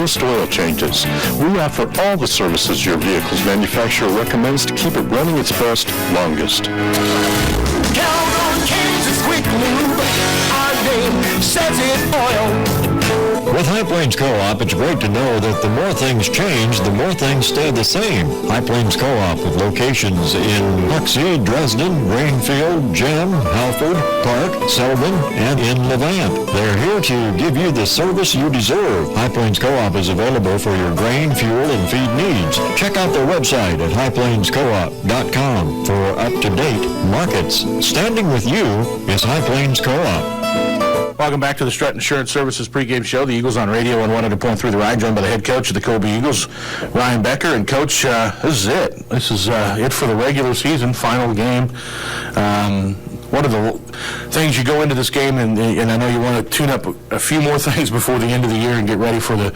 lowest oil changes. We offer all the services your vehicle's manufacturer recommends to keep it running its best longest. Count on Kansas Quick Lube. Our name says it oil. With High Plains Co-op, it's great to know that the more things change, the more things stay the same. High Plains Co-op with locations in Huxley, Dresden, Greenfield, Gem, Halford, Park, Selden, and in Levant. They're here to give you the service you deserve. High Plains Co-op is available for your grain, fuel, and feed needs. Check out their website at highplainscoop.com for up-to-date markets. Standing with you is High Plains Co-op. Welcome back to the Strut Insurance Services pregame show. The Eagles on radio on 100.3 The Ride, joined by the head coach of the Colby Eagles, Ryan Becker. And, Coach, this is it. This is it for the regular season, final game. What are the things you go into this game, and I know you want to tune up a few more things before the end of the year and get ready for the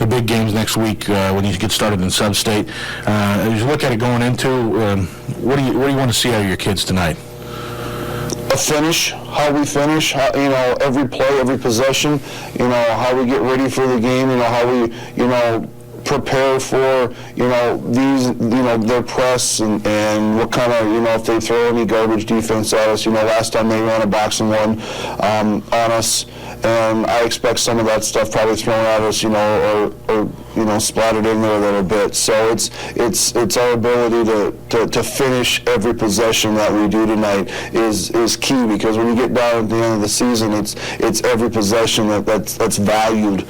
big games next week when you get started in Sub-State. As you look at it going into, what do you want to see out of your kids tonight? A finish, how we finish, every play, every possession, how we get ready for the game, how we, prepare for, these, their press and what kind of, if they throw any garbage defense at us. Last time they ran a boxing one on us, and I expect some of that stuff probably thrown at us, or splattered in there a little bit. So it's our ability to finish every possession that we do tonight is key, because when you get down at the end of the season, it's every possession that's valued.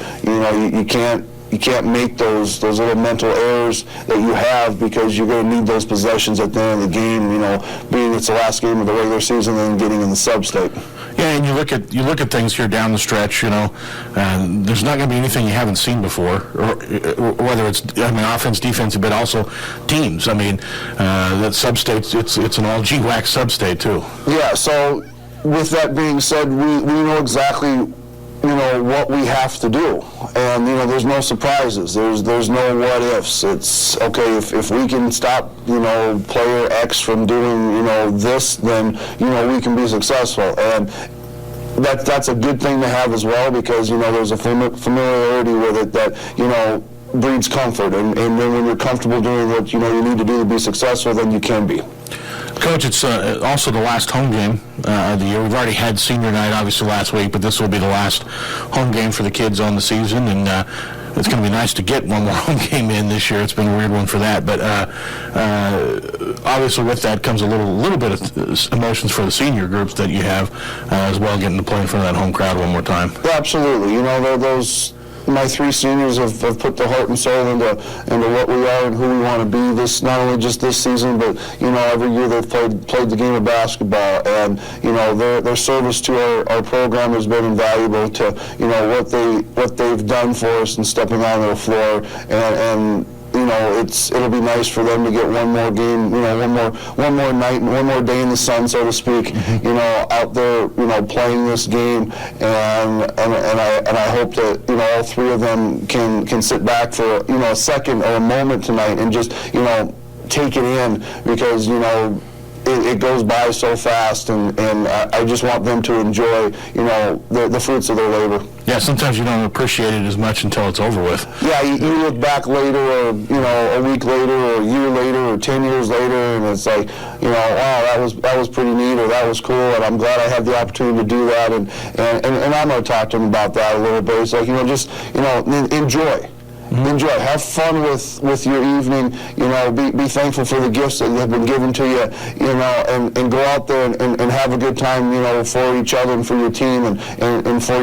You can't make those little mental errors that you have, because you're going to need those possessions at the end of the game, being it's the last game of the regular season and getting in the Sub-State. Yeah, and you look at things here down the stretch, there's not going to be anything you haven't seen before, or whether it's offense, defense, but also teams. That Sub-State, it's an all GWAC Sub-State too. Yeah, so with that being said, we know exactly what we have to do, and there's no surprises, there's no what ifs. It's okay, if we can stop player X from doing this, then we can be successful, and that's a good thing to have as well, because there's a familiarity with it that breeds comfort, and then when you're comfortable doing what you need to do to be successful, then you can be. Coach, it's also the last home game of the year. We've already had senior night, obviously, last week, but this will be the last home game for the kids on the season, and it's going to be nice to get one more home game in this year. It's been a weird one for that, but obviously with that comes a little bit of emotions for the senior groups that you have as well, getting to play in front of that home crowd one more time. Yeah, absolutely. My three seniors have put their heart and soul into what we are and who we want to be. This not only just this season, but every year they've played the game of basketball, and their service to our program has been invaluable to what they've done for us and stepping on their floor, and it'll be nice for them to get one more game, one more night and one more day in the sun, so to speak, out there, playing this game, and I hope that all three of them can sit back for a second or a moment tonight and just take it in, because it goes by so fast, and I just want them to enjoy the fruits of their labor. Yeah, sometimes you don't appreciate it as much until it's over with. Yeah, you look back later, or a week later, or a year later, or 10 years later, and it's like, wow, that was pretty neat, or that was cool, and I'm glad I had the opportunity to do that, and I'm going to talk to them about that a little bit. It's like, just enjoy. Enjoy. Have fun with your evening. Be thankful for the gifts that have been given to you. And go out there and have a good time. For each other and for your team and for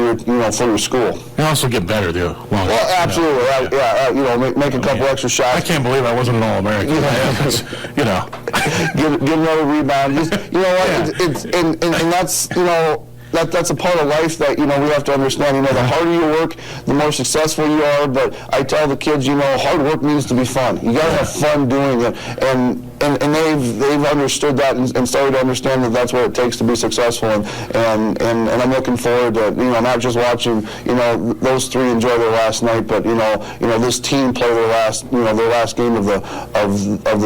your school. You also get better, too. Well, absolutely. Make a couple extra shots. I can't believe I wasn't an All-American. Get another rebound. It's and that's that's a part of life that, we have to understand. The harder you work, the more successful you are. But I tell the kids, hard work needs to be fun. You got to have fun doing it. And they've understood that and started to understand that that's what it takes to be successful. And I'm looking forward to, not just watching, those three enjoy their last night, but, this team play their last game of the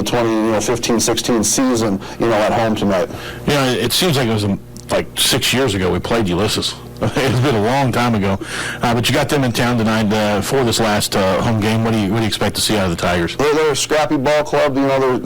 2015-16 season, at home tonight. It seems like it was like 6 years ago we played Ulysses. It's been a long time ago, but you got them in town tonight for this last home game. What do you expect to see out of the Tigers? They're a scrappy ball club. You know,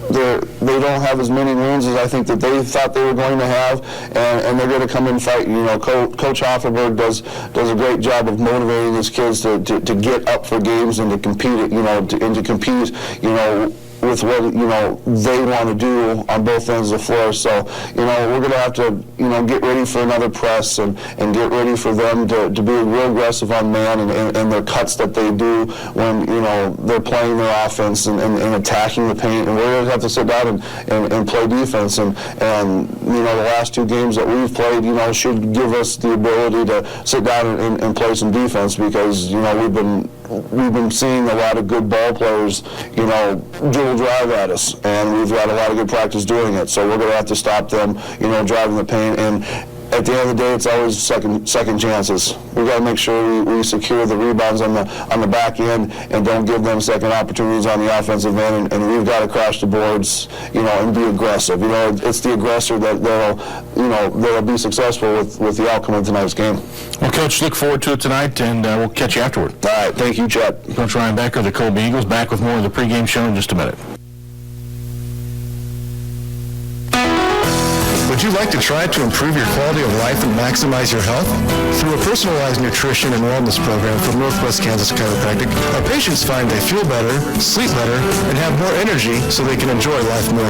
they don't have as many wins as I think that they thought they were going to have, and they're going to come in fighting. You know, Coach Hofferberg does a great job of motivating his kids to get up for games and to compete. You know, to compete. You know, with what, you know, they want to do on both ends of the floor. So, you know, we're going to have to, you know, get ready for another press and get ready for them to be real aggressive on man and their cuts that they do when, you know, they're playing their offense and attacking the paint. And we're going to have to sit down and play defense. And, you know, the last 2 games that we've played, you know, should give us the ability to sit down and play some defense because, you know, we've been seeing a lot of good ball players, you know, dribble drive at us, and we've got a lot of good practice doing it. So we're going to have to stop them, you know, driving the paint. And at the end of the day, it's always second chances. We've got to make sure we secure the rebounds on the back end and don't give them second opportunities on the offensive end. And we've got to crash the boards, you know, and be aggressive. You know, it's the aggressor that'll be successful with the outcome of tonight's game. Well, Coach, look forward to it tonight, and we'll catch you afterward. All right, thank you, Chad. Coach Ryan Becker, the Colby Eagles, back with more of the pregame show in just a minute. Would you like to try to improve your quality of life and maximize your health? Through a personalized nutrition and wellness program from Northwest Kansas Chiropractic, our patients find they feel better, sleep better, and have more energy so they can enjoy life more.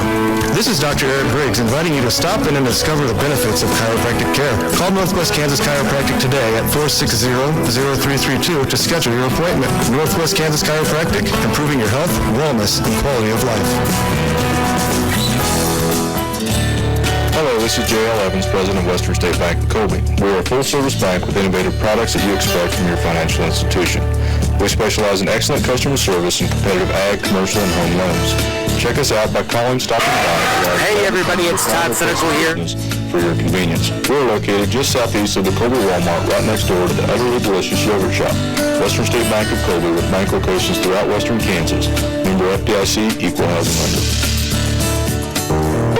This is Dr. Eric Briggs inviting you to stop in and discover the benefits of chiropractic care. Call Northwest Kansas Chiropractic today at 460-0332 to schedule your appointment. Northwest Kansas Chiropractic, improving your health, wellness, and quality of life. Hello, this is J.L. Evans, President of Western State Bank of Colby. We are a full-service bank with innovative products that you expect from your financial institution. We specialize in excellent customer service and competitive ag, commercial, and home loans. Check us out by calling, stopping by. Hey everybody, it's Todd Cynical here. For your convenience. We're located just southeast of the Colby Walmart, right next door to the utterly delicious yogurt shop. Western State Bank of Colby with bank locations throughout western Kansas. Member FDIC, equal housing lender.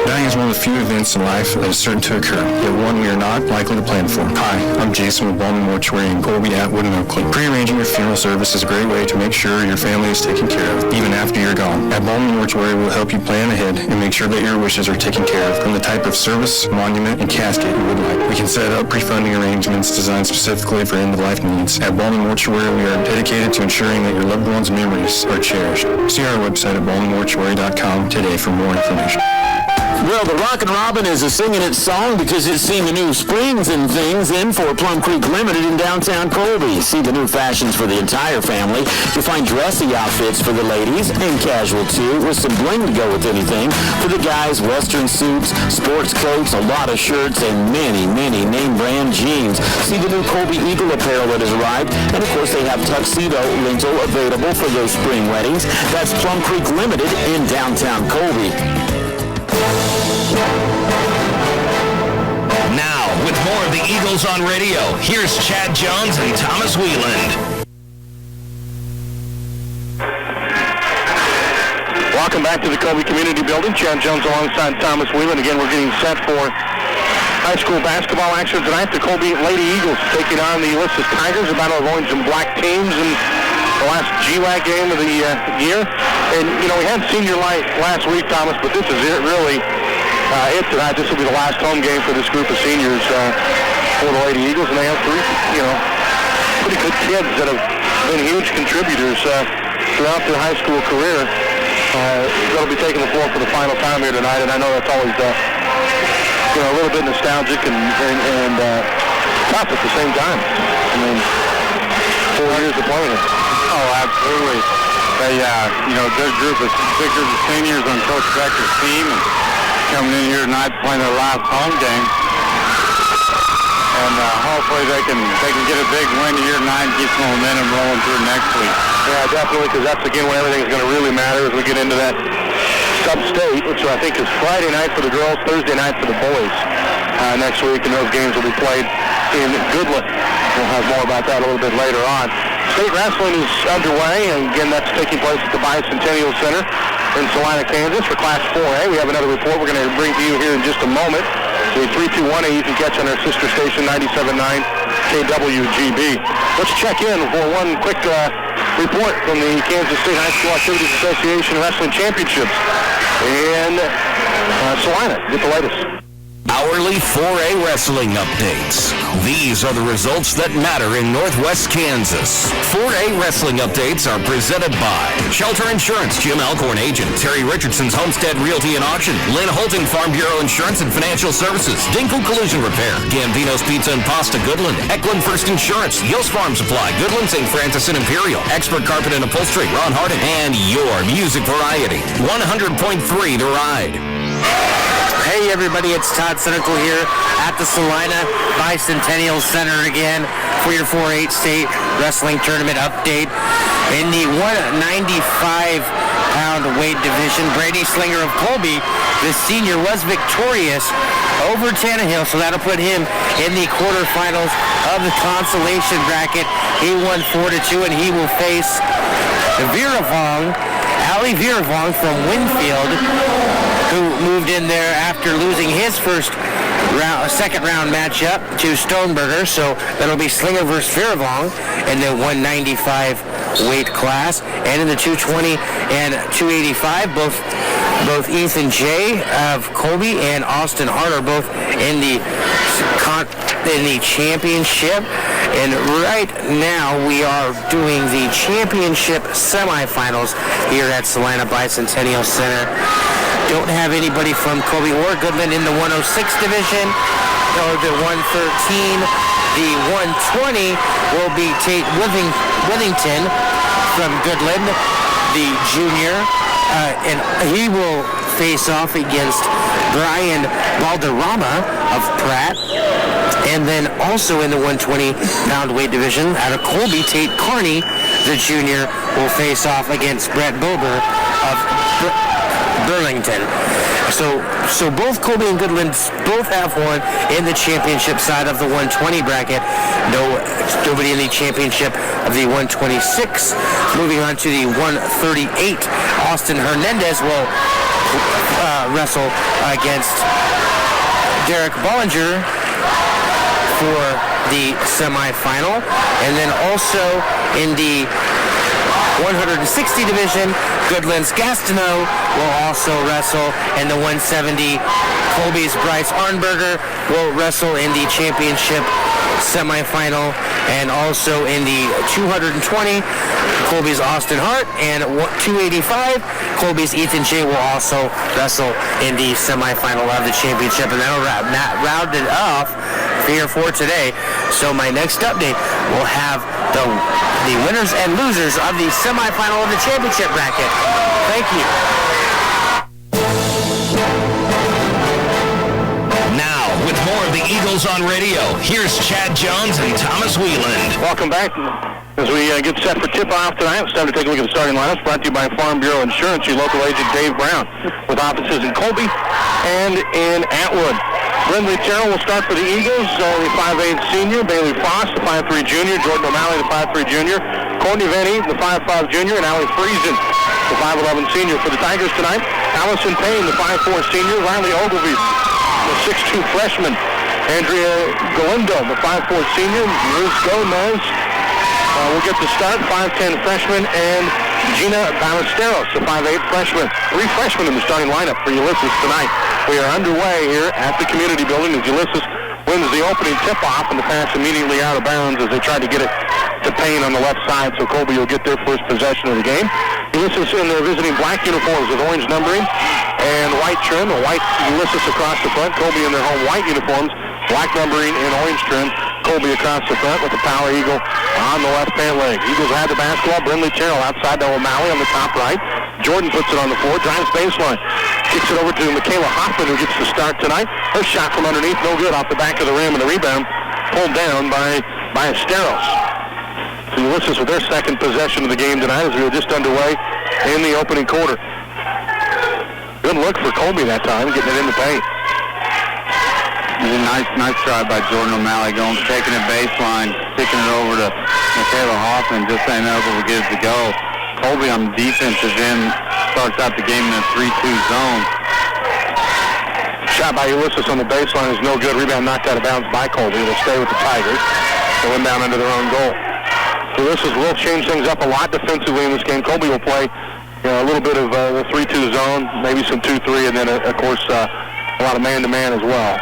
Dying is one of the few events in life that is certain to occur, yet one we are not likely to plan for. Hi, I'm Jason with Ballman Mortuary in Colby, Atwood, and Oakley. Pre-arranging your funeral service is a great way to make sure your family is taken care of, even after you're gone. At Ballman Mortuary, we'll help you plan ahead and make sure that your wishes are taken care of from the type of service, monument, and casket you would like. We can set up pre-funding arrangements designed specifically for end-of-life needs. At Ballman Mortuary, we are dedicated to ensuring that your loved one's memories are cherished. See our website at ballmanmortuary.com today for more information. Well, the Rockin' Robin is singing its song because it's seen the new springs and things in for Plum Creek Limited in downtown Colby. See the new fashions for the entire family. You'll find dressy outfits for the ladies and casual too, with some bling to go with anything. For the guys, western suits, sports coats, a lot of shirts, and many, many name brand jeans. See the new Colby Eagle apparel that has arrived. And of course, they have tuxedo lintel available for those spring weddings. That's Plum Creek Limited in downtown Colby. Now, with more of the Eagles on radio, here's Chad Jones and Thomas Wheeland. Welcome back to the Colby Community Building. Chad Jones alongside Thomas Wheeland. Again, we're getting set for high school basketball action tonight. The Colby Lady Eagles taking on the Ulysses Tigers, a battle of orange and black teams in the last GWAC game of the year. And, you know, we had senior night last week, Thomas, but this is it really. It tonight. This will be the last home game for this group of seniors for the Lady Eagles, and they have 3, you know, pretty good kids that have been huge contributors throughout their high school career. They'll be taking the floor for the final time here tonight, and I know that's always, you know, a little bit nostalgic and tough at the same time. I mean, 4 years of playing it. Oh, absolutely. They, you know, good group of seniors on Coach Becker's team, and coming in here tonight playing their last home game, and hopefully they can get a big win here tonight and keep some momentum rolling through next week. Yeah, definitely, because that's again when everything's going to really matter as we get into that sub-state, which I think is Friday night for the girls, Thursday night for the boys next week, and those games will be played in Goodland. We'll have more about that a little bit later on. State wrestling is underway, and again that's taking place at the Bicentennial Center in Salina, Kansas for Class 4A. We have another report we're going to bring to you here in just a moment. the 321A you can catch on our sister station 97.9 KWGB. Let's check in for one quick report from the Kansas State High School Activities Association Wrestling Championships in Salina. Get the latest. Hourly 4A wrestling updates. These are the results that matter in Northwest Kansas. 4A wrestling updates are presented by Shelter Insurance, Jim Alcorn agent, Terry Richardson's Homestead Realty and Auction, Lynn Holting Farm Bureau Insurance and Financial Services, Dinkle Collision Repair, Gambino's Pizza and Pasta Goodland, Eklund First Insurance, Yost Farm Supply, Goodland St. Francis and Imperial, Expert Carpet and Upholstery, Ron Harding, and your music variety. 100.3 The Ride. Hey everybody, it's Todd Senical here at the Salina Bicentennial Center again for your 4-H state wrestling tournament update. In the 195-pound weight division, Brady Slinger of Colby, the senior, was victorious over Tannehill, so that'll put him in the quarterfinals of the consolation bracket. He won 4-2, and he will face Ali Viravong from Winfield, who moved in there after losing his second round matchup to Stoneberger. So that'll be Slinger versus Viravong in the 195 weight class. And in the 220 and 285, both Ethan J. of Colby and Austin Hart are both in the championship. And right now we are doing the championship semifinals here at Salina Bicentennial Center. Don't have anybody from Colby or Goodland in the 106 division or the 113. The 120 will be Tate Withington from Goodland, the junior, and he will face off against Brian Balderrama of Pratt. And then also in the 120-pound weight division, out of Colby, Tate Carney, the junior, will face off against Brett Bober of Burlington. So both Colby and Goodland both have one in the championship side of the 120 bracket. Nobody in the championship of the 126. Moving on to the 138, Austin Hernandez will wrestle against Derek Bollinger for the semifinal. And then also in the 160 division, Goodland's Gastineau will also wrestle. In the 170, Colby's Bryce Arnberger will wrestle in the championship semifinal. And also in the 220, Colby's Austin Hart, and 285, Colby's Ethan J. will also wrestle in the semifinal of the championship. And that'll round it off here for today. So my next update will have the winners and losers of the semifinal of the championship bracket. Thank you. Now, with more of the Eagles on radio, here's Chad Jones and Thomas Wheeland. Welcome back. As we get set for tip-off tonight, it's time to take a look at the starting lineups brought to you by Farm Bureau Insurance, your local agent Dave Brown, with offices in Colby and in Atwood. Brindley Terrell will start for the Eagles, the 5'8 senior, Bailey Foss, the 5'3 junior, Jordan O'Malley, the 5'3 junior, Courtney Venny, the 5'5 junior, and Allie Friesen, the 5'11 senior. For the Tigers tonight, Allison Payne, the 5'4 senior, Riley Ogilvie, the 6'2 freshman, Andrea Galindo, the 5'4 senior, Ruth Gomez will get the start, 5'10 freshman, and Gina Ballesteros, the 5'8 freshman. 3 freshmen in the starting lineup for Ulysses tonight. We are underway here at the community building as Ulysses wins the opening tip-off, and the pass immediately out of bounds as they tried to get it to Payne on the left side, so Colby will get their first possession of the game. Ulysses in their visiting black uniforms with orange numbering and white trim, a white Ulysses across the front. Colby in their home white uniforms, black numbering and orange trim. Colby across the front with the Power Eagle on the left pant leg. Eagles have the basketball. Brindley Terrell outside to O'Malley on the top right. Jordan puts it on the floor, drives baseline. Kicks it over to Michaela Hoffman, who gets the start tonight. Her shot from underneath, no good, off the back of the rim, and the rebound pulled down by Esteros. So Ulysses with their second possession of the game tonight as we were just underway in the opening quarter. Good look for Colby that time, getting it in the paint. Nice try by Jordan O'Malley, taking it baseline, sticking it over to Michaela Hoffman, just ain't able to get it to go. Colby on the defensive end starts out the game in a 3-2 zone. Shot by Ulysses on the baseline is no good. Rebound knocked out of bounds by Colby. It'll stay with the Tigers. They'll inbound under their own goal. Ulysses will change things up a lot defensively in this game. Colby will play a little bit of the 3-2 zone, maybe some 2-3, and then, of course, a lot of man-to-man as well.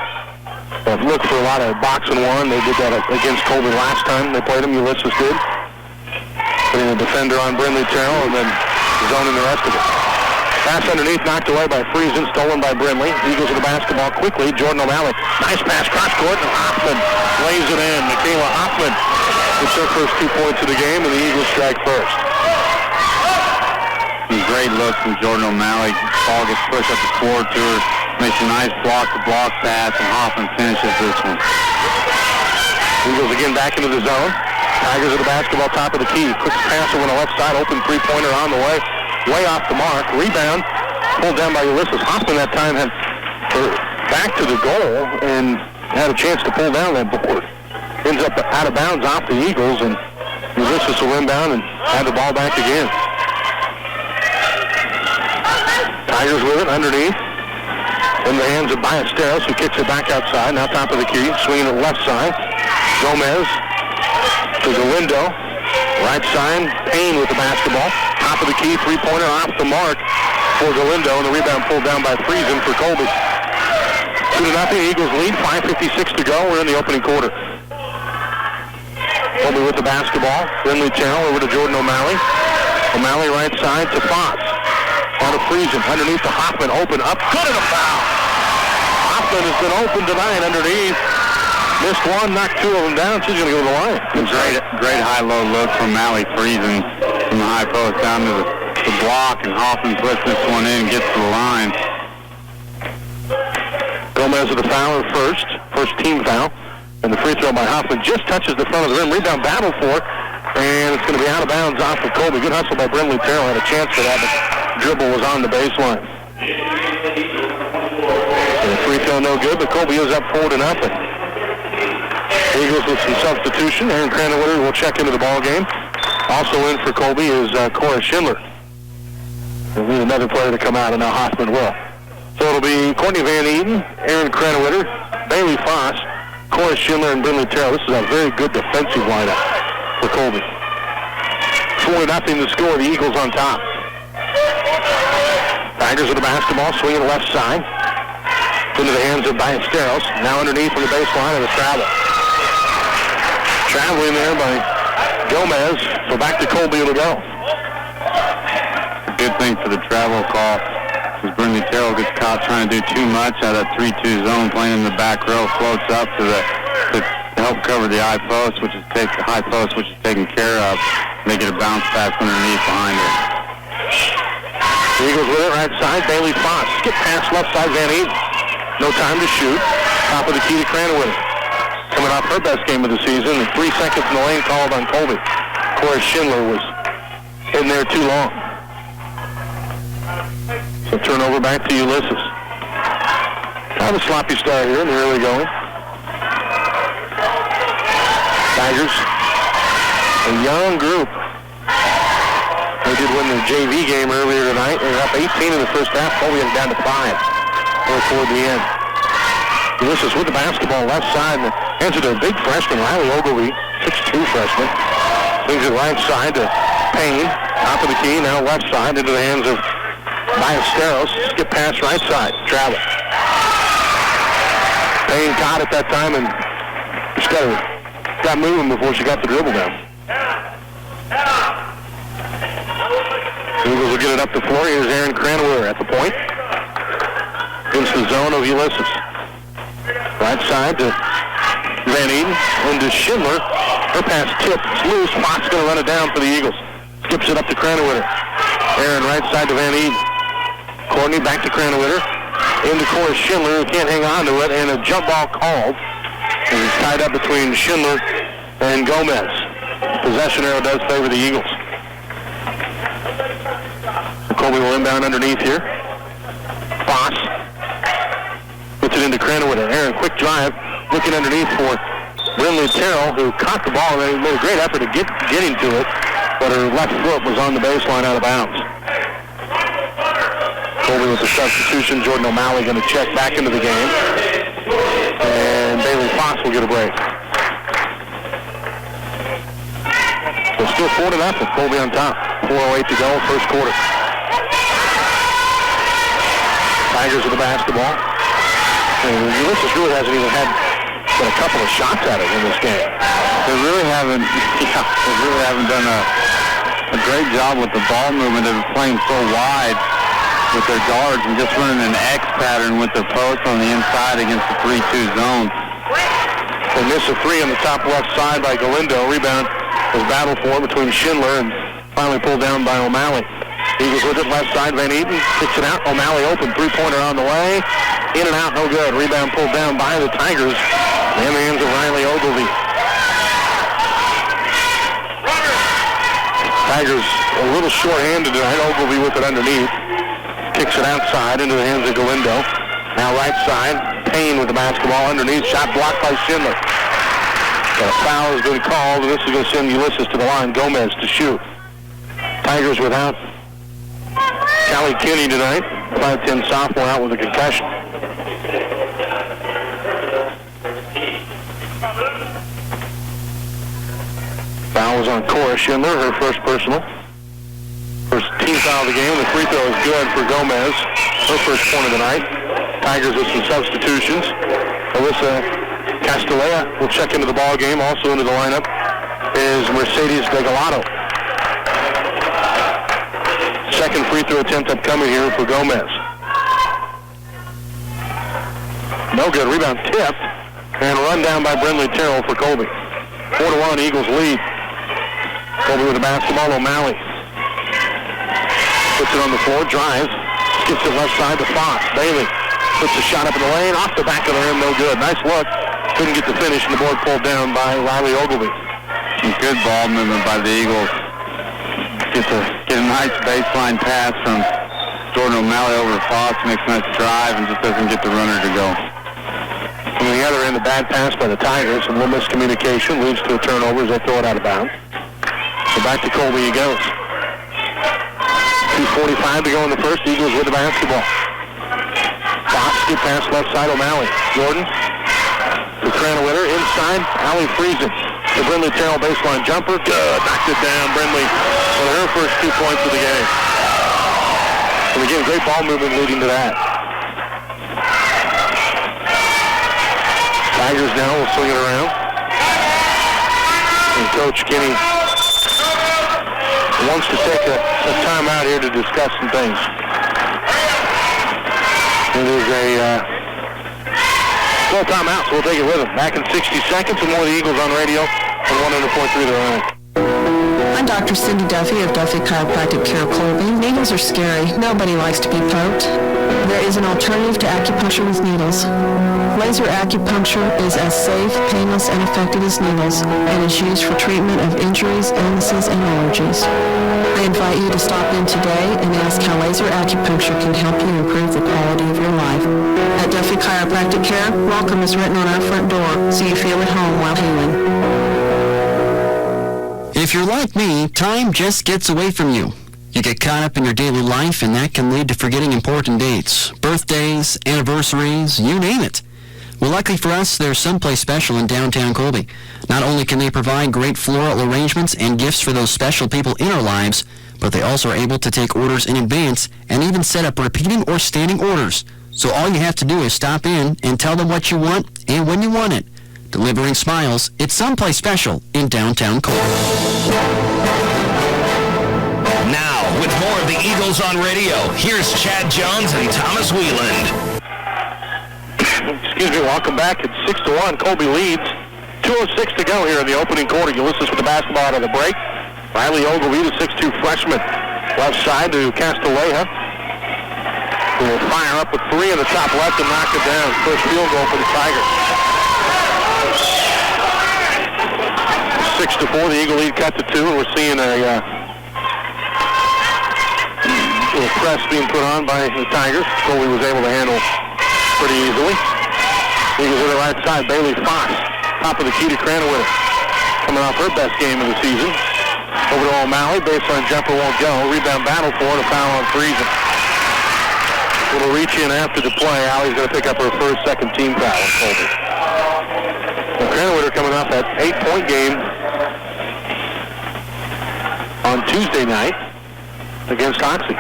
But look for a lot of box and one. They did that against Colby last time they played him. Ulysses did. Putting a defender on Brindley Terrell and then zoning the rest of it. Pass underneath, knocked away by Friesen, stolen by Brindley. Eagles with the basketball quickly. Jordan O'Malley, nice pass, cross court, and Hoffman lays it in. Michaela Hoffman gets her first 2 points of the game, and the Eagles strike first. Great look from Jordan O'Malley. Ball gets pushed up the floor to her. Makes a nice block-to-block pass, and Hoffman finishes this one. Eagles again back into the zone. Tigers with the basketball top of the key. Quick pass over on the left side. Open three-pointer on the way. Way off the mark. Rebound. Pulled down by Ulysses. Hoffman that time had her back to the goal and had a chance to pull down that board. Ends up out of bounds off the Eagles, and Ulysses will inbound and have the ball back again. Tigers with it underneath. In the hands of Ballesteros, who kicks it back outside. Now top of the key. Swinging to the left side. Gomez to the window. Right side. Payne with the basketball. Top of the key. Three-pointer off the mark for Galindo. And the rebound pulled down by Friesen for Colby. 2-0. Eagles lead. 5:56 to go. We're in the opening quarter. Colby with the basketball. Brindley Terrell over to Jordan O'Malley. O'Malley right side to Fox. On to Friesen, underneath to Hoffman, open up, good and a foul. Hoffman has been open tonight underneath. Missed one, knocked two of them down. She's going to go to the line. Great high-low look from Mally Friesen from the high post down to the block, and Hoffman puts this one in and gets to the line. Gomez with the foul first team foul. And the free throw by Hoffman just touches the front of the rim. Rebound battle for it, and it's going to be out of bounds off of Colby. Good hustle by Brindley Terrell. Had a chance for that, but dribble was on the baseline. And the free throw no good, but Colby is up 4-0. Eagles with some substitution. Aaron Cranaway will check into the ball game. Also in for Colby is Cora Schindler. We'll need another player to come out, and now Hoffman will. So it'll be Courtney Van Eden, Aaron Cranaway, Bailey Foss, Cora Schindler, and Brindley Terrell. This is a very good defensive lineup for Colby. 4-0 the score. The Eagles on top. Tigers with the basketball, swinging left side. Into the hands of Ballesteros. Now underneath on the baseline of the travel. Traveling there by Gomez. So back to Colby it'll go. Good thing for the travel call is Brindley Terrell gets caught trying to do too much out of that 3-2 zone, playing in the back row, floats up to help cover the high post, which is taken care of. They get a bounce pass underneath behind her. The Eagles with it, right side, Bailey Foss. Skip pass left side, Van Eden. No time to shoot. Top of the key to Cranaway. Coming off her best game of the season, and 3 seconds in the lane called on Colby. Cora Schindler was in there too long. So turnover back to Ulysses. Kind of a sloppy start here in the early going. Tigers, a young group. They did win their JV game earlier tonight. They were up 18 in the first half. Colby is down to 5 toward the end. Ulysses with the basketball left side. And answer to a big freshman, Riley Ogilvie, 6'2" freshman. Swings it right side to Payne. Top of the key, now left side into the hands of Ballesteros. Skip pass right side. Travel. Payne caught at that time and just got moving before she got the dribble down. Eagles will get it up the floor. Here's Aaron Cranaway at the point. Against the zone of Ulysses. Right side to Van Eden. Into Schindler. Her pass tipped. It's loose. Fox going to run it down for the Eagles. Skips it up to Cranaway. Aaron right side to Van Eden. Courtney back to Cranaway. Into Cora Schindler, who can't hang on to it. And a jump ball called. And it's tied up between Schindler and Gomez. Possession arrow does favor the Eagles. Colby will inbound underneath here. Foss puts it into Cranaway. Aaron, quick drive, looking underneath for Brindley Terrell, who caught the ball and made a great effort to get into it, but her left foot was on the baseline out of bounds. Colby with the substitution. Jordan O'Malley going to check back into the game. And Bailey Fox will get a break. So still 4-0. Colby on top. 4:08 to go, first quarter. Tigers with the basketball. And Ulysses really hasn't even had but a couple of shots at it in this game. They really haven't done a great job with the ball movement. They've been playing so wide with their guards and just running an X pattern with their post on the inside against the 3-2 zone. They miss a three on the top left side by Galindo. Rebound was battled for between Schindler and finally pulled down by O'Malley. Eagles with it left side. Van Eaton kicks it out. O'Malley open. Three-pointer on the way. In and out, no good. Rebound pulled down by the Tigers. In the hands of Riley Ogilvy. Tigers a little short-handed tonight. Ogilvy with it underneath. Kicks it outside into the hands of Galindo. Now right side. Payne with the basketball underneath. Shot blocked by Schindler. A foul has been called, and this is going to send Ulysses to the line. Gomez to shoot. Tigers without Callie Kinney tonight. 5'10" sophomore out with a concussion. Foul was on Cora Schindler, her first personal. First team foul of the game. The free throw is good for Gomez. Her first point of the night. Tigers with some substitutions. Alyssa Castellea will check into the ball game. Also into the lineup is Mercedes Begalado. Second free throw attempt upcoming here for Gomez. No good. Rebound tipped and run down by Brindley Terrell for Colby. 4-1 Eagles lead. Colby with the basketball. O'Malley puts it on the floor, drives, skips it left side to Fox. Bailey puts a shot up in the lane, off the back of the rim, no good. Nice look. Couldn't get the finish, and the board pulled down by Riley Ogilvy. Some good ball movement by the Eagles. Get a nice baseline pass from Jordan O'Malley over to Fox, makes a nice drive, and just doesn't get the runner to go. On the other end, a bad pass by the Tigers, and a little miscommunication leads to a turnover as they throw it out of bounds. So back to Colby he goes. 2:45 to go in the first. Eagles with the basketball. Fox get past left side O'Malley. Jordan to Cranowiter inside. Allie Friesen. The Brindley Terrell baseline jumper. Good. Knocked it down. Brindley with her first 2 points of the game. And again, great ball movement leading to that. Tigers now will swing it around. And Coach Kinney wants to take a timeout here to discuss some things. It is a full timeout, so we'll take it with him. Back in 60 seconds, and more of the Eagles on radio on 100.3 The Line. I'm Dr. Cindy Duffy of Duffy Chiropractic Care Colby. Needles are scary. Nobody likes to be poked. There is an alternative to acupuncture with needles. Laser acupuncture is as safe, painless, and effective as needles and is used for treatment of injuries, illnesses, and allergies. I invite you to stop in today and ask how laser acupuncture can help you improve the quality of your life. At Duffy Chiropractic Care, welcome is written on our front door so you feel at home while healing. If you're like me, time just gets away from you. You get caught up in your daily life, and that can lead to forgetting important dates, birthdays, anniversaries, you name it. Well, luckily for us, there's someplace special in downtown Colby. Not only can they provide great floral arrangements and gifts for those special people in our lives, but they also are able to take orders in advance and even set up repeating or standing orders. So all you have to do is stop in and tell them what you want and when you want it. Delivering smiles, it's someplace special in downtown Colby. Now, with more of the Eagles on radio, here's Chad Jones and Thomas Wheeland. Excuse me, welcome back. It's 6-1. Colby leads. 2:06 to go here in the opening quarter. Ulysses with the basketball out of the break. Riley Ogilvy, the 6'2 freshman. Left side to Castellea, who will fire up a three in the top left and knock it down. First field goal for the Tigers. 6-4. The Eagle lead cut to 2, and we're seeing a little press being put on by the Tigers. Colby was able to handle pretty easily. Eagles on the right side. Bailey Fox, top of the key to Cranowiter, coming off her best game of the season. Over to O'Malley. Baseline jumper won't go. Rebound battle for it. A foul on Friesen. Little reach in after the play. Allie's going to pick up her first second team foul on Colby. Cranwitter coming off that 8-point game on Tuesday night against Hoxie.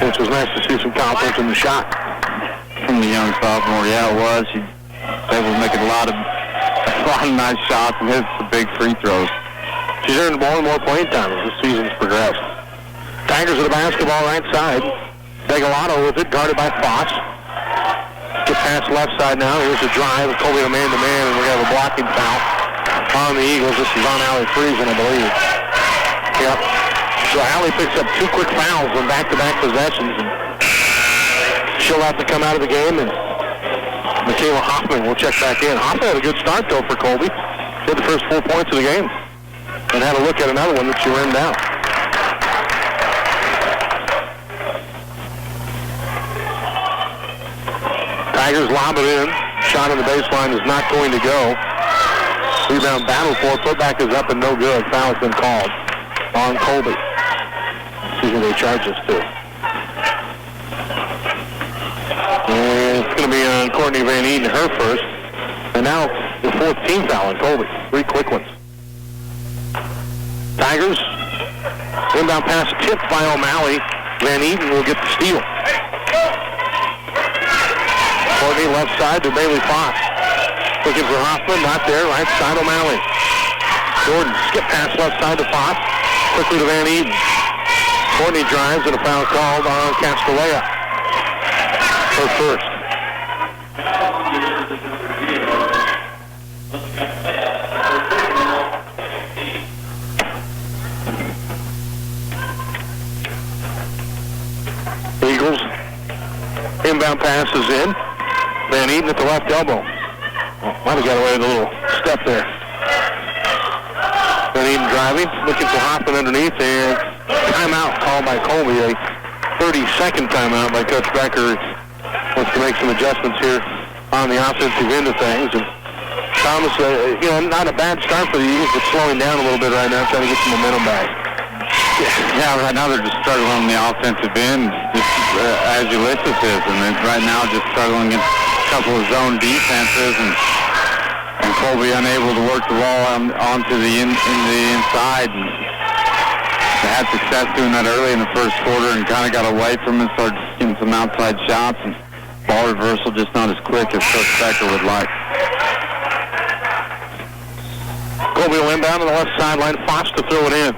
Which was nice to see some confidence in the shot from the young sophomore. Yeah, it was. She was able to make a lot of nice shots and hit some big free throws. She's earned more and more playing time as the season's progressed. Tigers with the basketball right side. Begalotto with it, guarded by Foss. Get past left side now. Here's a drive. Colby a man-to-man, and we have a blocking foul on the Eagles. This is on Allie Friesen, I believe. Yep. So Allie picks up 2 quick fouls on back-to-back possessions. And she'll have to come out of the game, and Michaela Hoffman will check back in. Hoffman had a good start, though, for Colby. Hit the first 4 points of the game. And had a look at another one that she ran down. Tigers lob it in. Shot on the baseline is not going to go. Rebound battle for it. Putback is up and no good. Foul's been called on Colby. See who they charge us to. And it's going to be on Courtney Van Eden, her first. And now the 4th team foul on Colby. 3 quick ones. Tigers. Inbound pass tipped by O'Malley. Van Eden will get the steal. Courtney left side to Bailey Foss. Looking for Hoffman, not there. Right side O'Malley. Jordan skip pass left side to Foss. Quickly to Van Eden. Courtney drives and a foul called on Castellea. Her first. Eagles. Inbound pass is in. Van Eden at the left elbow. Might have got away with a little step there. Van Eden driving, looking for Hoffman underneath, and timeout called by Colby. A 30-second timeout by Coach Becker. Wants to make some adjustments here on the offensive end of things. And Thomas, not a bad start for the Eagles, but slowing down a little bit right now, trying to get some momentum back. Yeah, right now they're just struggling on the offensive end, just as Ulysses is, and then right now just struggling against a couple of zone defenses, and Colby unable to work the ball onto the inside. And they had success doing that early in the first quarter and kind of got away from it, started getting some outside shots, and ball reversal just not as quick as Coach Becker would like. Colby will inbound on the left sideline. Foss to throw it in.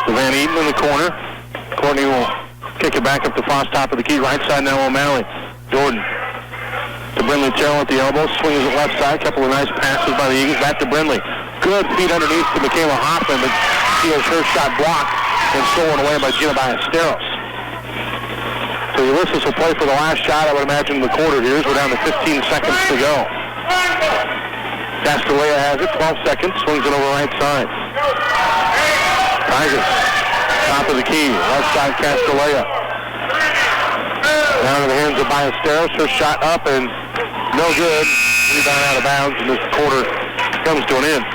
To Van Eden in the corner. Courtney will kick it back up to Foss, top of the key. Right side now O'Malley. Jordan to Brindley Terrell at the elbow. Swings it left side. Couple of nice passes by the Eagles. Back to Brindley. Good feet underneath to Michaela Hoffman, but she has her shot blocked and stolen away by Gina Ballesteros. So Ulysses will play for the last shot, I would imagine, in the quarter here. We're down to 15 seconds to go. Castellea has it. 12 seconds. Swings it over right side. Tigers, top of the key, left side Castellea. Down in the hands of Ballesteros, her shot up and no good. Rebound out of bounds, and this quarter comes to an end.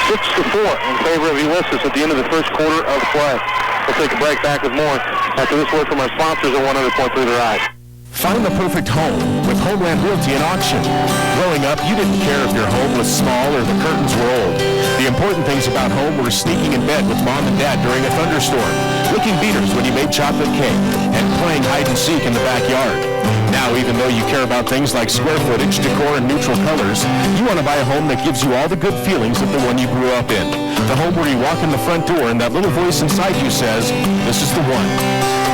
6-4 in favor of Ulysses at the end of the first quarter of play. We'll take a break, back with more after this word from our sponsors at 100.3 The Ride. Find the perfect home with Homeland Realty and Auction. Growing up, you didn't care if your home was small or the curtains were old. The important things about home were sneaking in bed with mom and dad during a thunderstorm, licking beaters when you made chocolate cake, and playing hide and seek in the backyard. Now, even though you care about things like square footage, decor, and neutral colors, you want to buy a home that gives you all the good feelings of the one you grew up in. The home where you walk in the front door and that little voice inside you says, this is the one.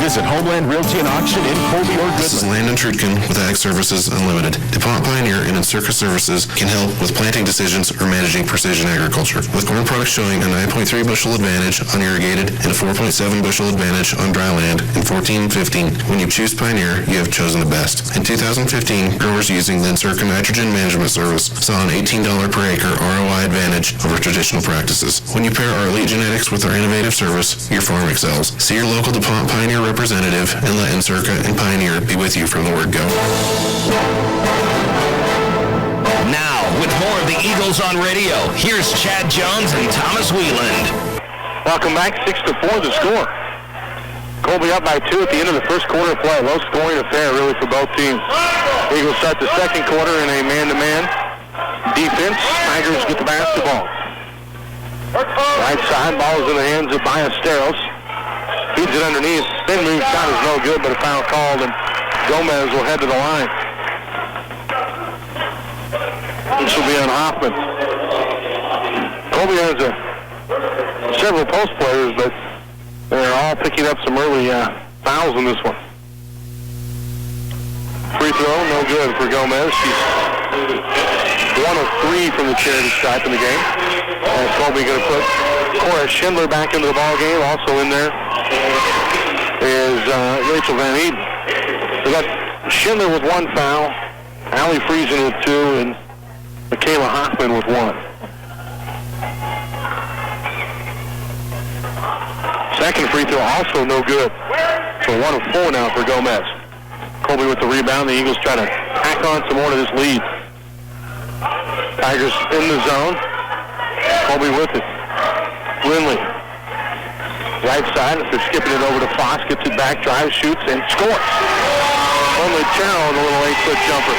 Visit Homeland Realty and Auction in Colby or Goodland. This is Landon Trudkin with Ag Services Unlimited. DuPont Pioneer and Encirca Services can help with planting decisions or managing precision agriculture. With corn products showing a 9.3 bushel advantage on irrigated and a 4.7 bushel advantage on dry land in 14-15, when you choose Pioneer, you have chosen the best. In 2015, growers using the Encirca Nitrogen Management Service saw an $18 per acre ROI advantage over traditional practices. When you pair our elite genetics with our innovative service, your farm excels. See your local DuPont Pioneer representative and let Encirca and Pioneer be with you from the word go. Now, with more of the Eagles on radio, here's Chad Jones and Thomas Wheeland. Welcome back. 6-4 the score. Colby up by 2 at the end of the first quarter of play. Low scoring affair really for both teams. Eagles start the second quarter in a man-to-man defense. Tigers get the basketball. Right side, ball is in the hands of Ballesteros. Feeds it underneath. Spin move shot is no good, but a foul called, and Gomez will head to the line. This will be on Hoffman. Colby has several post players, but they're all picking up some early fouls in this one. Free throw, no good for Gomez. She's 1 of 3 from the charity stripe in the game. And Colby going to put Cora Schindler back into the ball game. Also in there is Rachel Van Eden. We got Schindler with 1 foul, Allie Friesen with 2, and Michaela Hoffman with 1. Second free throw also no good. So 1 of 4 now for Gomez. Colby with the rebound. The Eagles try to hack on some more to this lead. Tigers in the zone. Colby with it. Lindley. Right side. They're skipping it over to Foss. Gets it back, drives, shoots, and scores. Lindley Terrell with a little 8-foot jumper.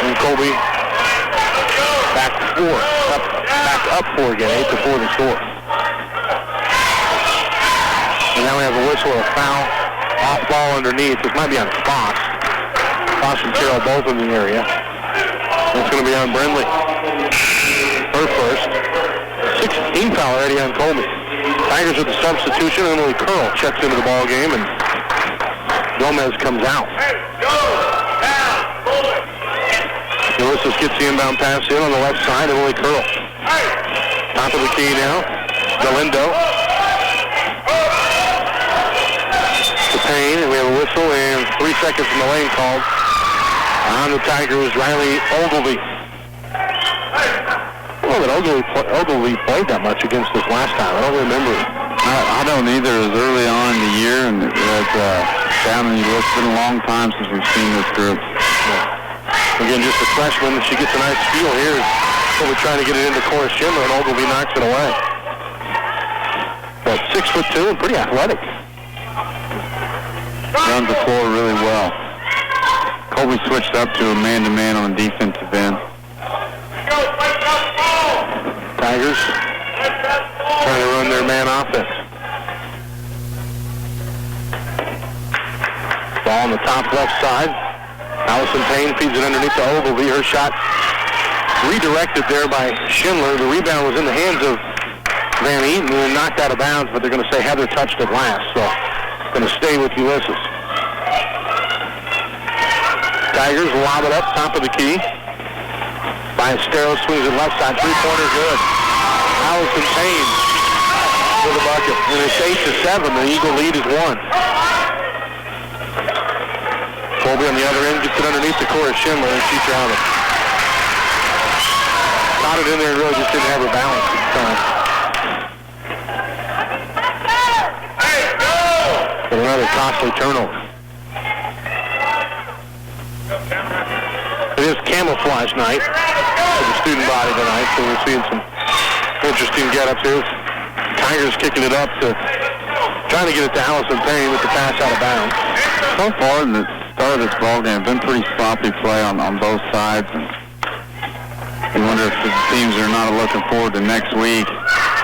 And Colby back 4. Back up 4 again. 8-4 the score. And now we have a whistle, a foul, off ball underneath. This might be on Foss. Foss and Terrell both in the area. It's going to be on Brindley. Her first. 16 foul already on Colby. Tigers with the substitution. Emily Curl checks into the ball game, and Gomez comes out. Ulysses gets the inbound pass in on the left side. Emily Curl. Top of the key now. Galindo. And we have a whistle and 3 seconds in the lane called on the Tigers. Riley Ogilvy. I don't know that Ogilvy played that much against us last time. I don't remember. I don't either. It was early on in the year, and it's down in the list. It's been a long time since we've seen this group. Yeah. Again, just a freshman. She gets a nice steal here. So we're trying to get it into Cora Schindler, and Ogilvy knocks it away. But 6'2" and pretty athletic. Runs the floor really well. Colby switched up to a man-to-man on the defensive end. Tigers trying to run their man offense. Ball on the top left side. Allison Payne feeds it underneath to Ogilvy. Her shot redirected there by Schindler. The rebound was in the hands of Van Eaton and knocked out of bounds, but they're going to say Heather touched it last, so going to stay with Ulysses. Tigers lob it up top of the key. Ballesteros swings it left side. 3-pointer good. Allison Payne for the bucket. And it's 8-7. The Eagle lead is 1. Colby on the other end gets it underneath the Cora Schindler, and she's out of it. Caught it in there and really just didn't have her balance at the time. But another costly turnover. It is camouflage night for the student body tonight, so we're seeing some interesting get-ups here. Tigers kicking it up to trying to get it to Allison Payne with the pass out of bounds. So far in the start of this ball game, been pretty sloppy play on both sides. And you wonder if the teams are not looking forward to next week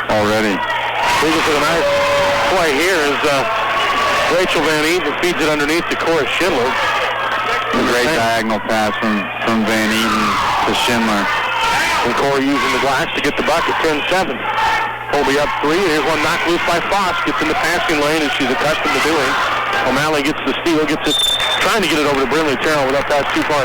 already. Eagles with a nice play here is Rachel Van Eaton feeds it underneath to Cora Schindler. A great diagonal pass from Van Eaton to Schindler. And Cora using the glass to get the bucket, 10-7. Colby up 3. Here's one knocked loose by Foss. Gets in the passing lane as she's accustomed to doing. O'Malley gets the steal, trying to get it over to Brindley Terrell without pass too far.